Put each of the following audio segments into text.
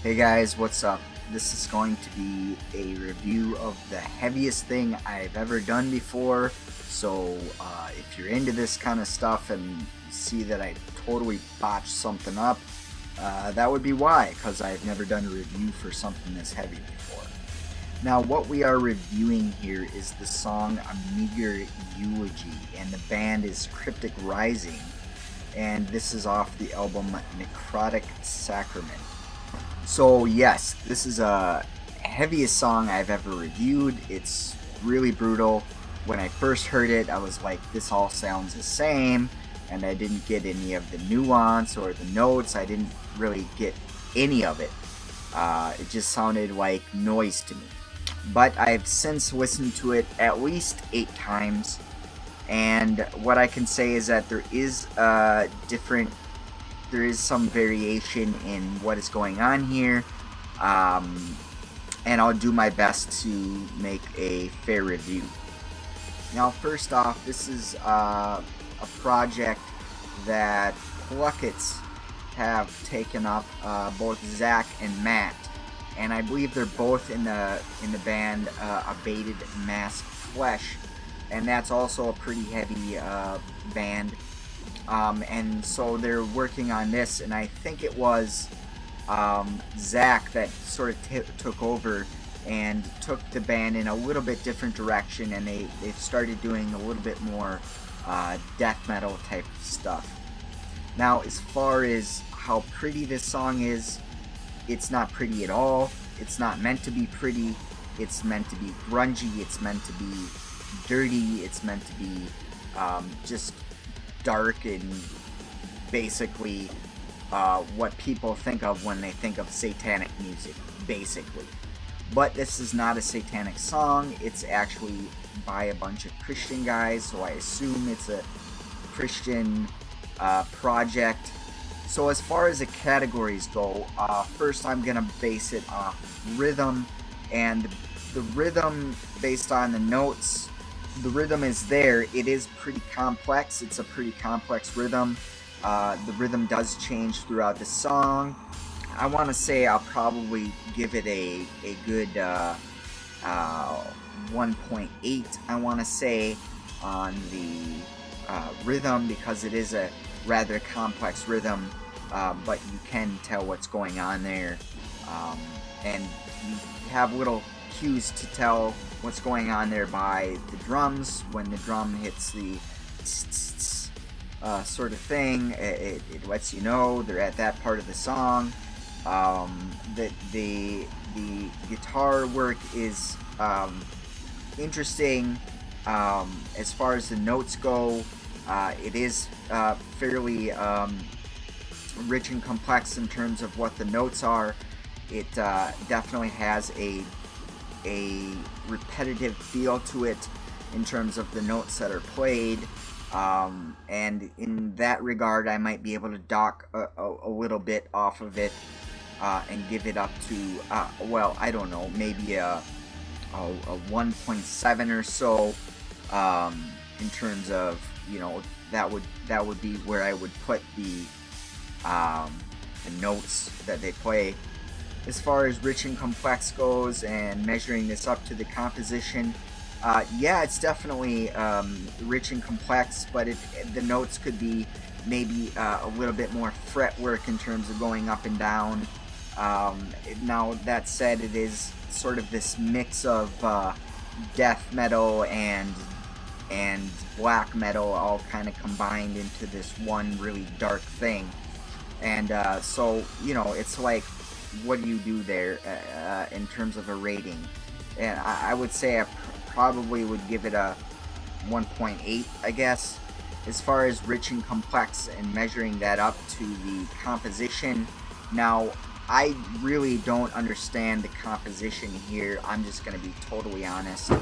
Hey guys, what's up? This is going to be a review of the heaviest thing I've ever done before. So, if you're into this kind of stuff and you see that I totally botched something up, that would be why, because I've never done a review for something this heavy before. Now, what we are reviewing here is the song A Meager Eulogy, and the band is Cryptic Rising, and this is off the album Necrotic Sacrament. So yes, this is a heaviest song I've ever reviewed. It's really brutal. When I first heard it, I was like, this all sounds the same, and I didn't get any of the nuance or the notes. I didn't really get any of it. It just sounded like noise to me. But I've since listened to it at least 8 times, and what I can say is that there is some variation in what is going on here, um, and I'll do my best to make a fair review. Now, first off, this is a project that Pluckets have taken up, both Zach and Matt, and I believe they're both in the band Abated Mass Flesh, and that's also a pretty heavy band. And so they're working on this, and I think it was Zach that sort of took over and took the band in a little bit different direction, and they started doing a little bit more death metal type stuff. Now, as far as how pretty this song is, it's not pretty at all. It's not meant to be pretty. It's meant to be grungy. It's meant to be dirty. It's meant to be just dark and basically what people think of when they think of satanic music, basically. But this is not a satanic song. It's actually by a bunch of Christian guys, so I assume it's a Christian project. So as far as the categories go, first I'm gonna base it off rhythm, and the rhythm based on the notes, the rhythm is there. It is pretty complex. It's a pretty complex rhythm. The rhythm does change throughout the song. I want to say I'll probably give it a good uh, 1.8. I want to say on the rhythm, because it is a rather complex rhythm, but you can tell what's going on there, and you have little cues to tell what's going on there by the drums. When the drum hits the sort of thing, it lets you know they're at that part of the song. The guitar work is interesting. As far as the notes go, it is fairly rich and complex in terms of what the notes are. It definitely has a repetitive feel to it in terms of the notes that are played. And in that regard, I might be able to dock a little bit off of it and give it up to, well, I don't know, maybe a 1.7 or so, in terms of, that would be where I would put the notes that they play. As far as rich and complex goes, and measuring this up to the composition, yeah, it's definitely rich and complex, but the notes could be maybe a little bit more fretwork in terms of going up and down. Now, that said, it is sort of this mix of death metal and black metal all kind of combined into this one really dark thing. And so, it's like, what do you do there in terms of a rating? And I would say I probably would give it a 1.8, I guess. As far as rich and complex and measuring that up to the composition, now I really don't understand the composition here. I'm just going to be totally honest.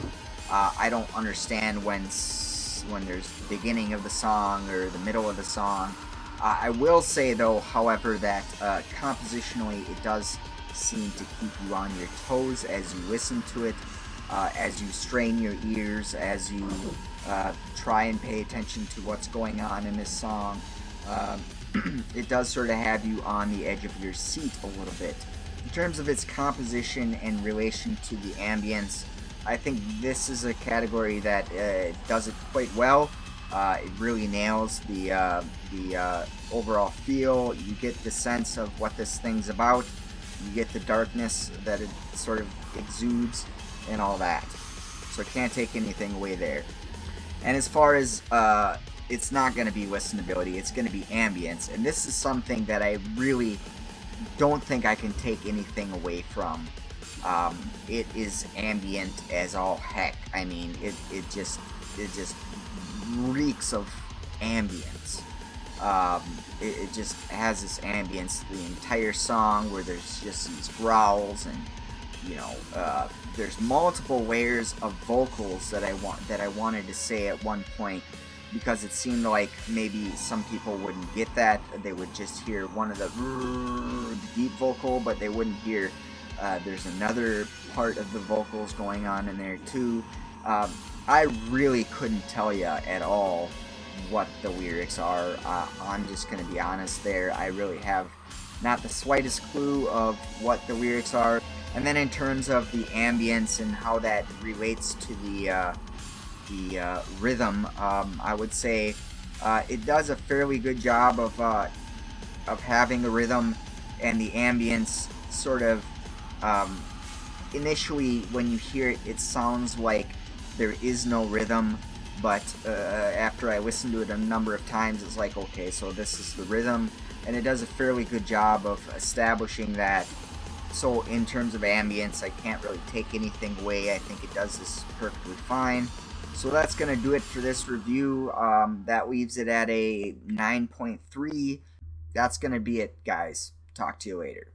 I don't understand when there's the beginning of the song or the middle of the song. I will say, though, however, that compositionally it does seem to keep you on your toes as you listen to it, as you strain your ears, as you try and pay attention to what's going on in this song. It does sort of have you on the edge of your seat a little bit. In terms of its composition in relation to the ambience, I think this is a category that does it quite well. It really nails the overall feel. You get the sense of what this thing's about. You get the darkness that it sort of exudes and all that. So I can't take anything away there. And as far as it's not going to be listenability, it's going to be ambience. And this is something that I really don't think I can take anything away from. It is ambient as all heck. I mean, it just reeks of ambience. It just has this ambience the entire song, where there's just these growls, and there's multiple layers of vocals that I wanted to say at one point, because it seemed like maybe some people wouldn't get that. They would just hear one of the deep vocal, but they wouldn't hear there's another part of the vocals going on in there too. I really couldn't tell you at all what the lyrics are. I'm just going to be honest there. I really have not the slightest clue of what the lyrics are. And then in terms of the ambience and how that relates to the rhythm, I would say it does a fairly good job of having the rhythm and the ambience sort of initially when you hear it, it sounds like there is no rhythm, but after I listened to it a number of times, it's like, okay, so this is the rhythm, and it does a fairly good job of establishing that. So in terms of ambience, I can't really take anything away. I think it does this perfectly fine. So that's going to do it for this review. That leaves it at a 9.3. That's going to be it, guys. Talk to you later.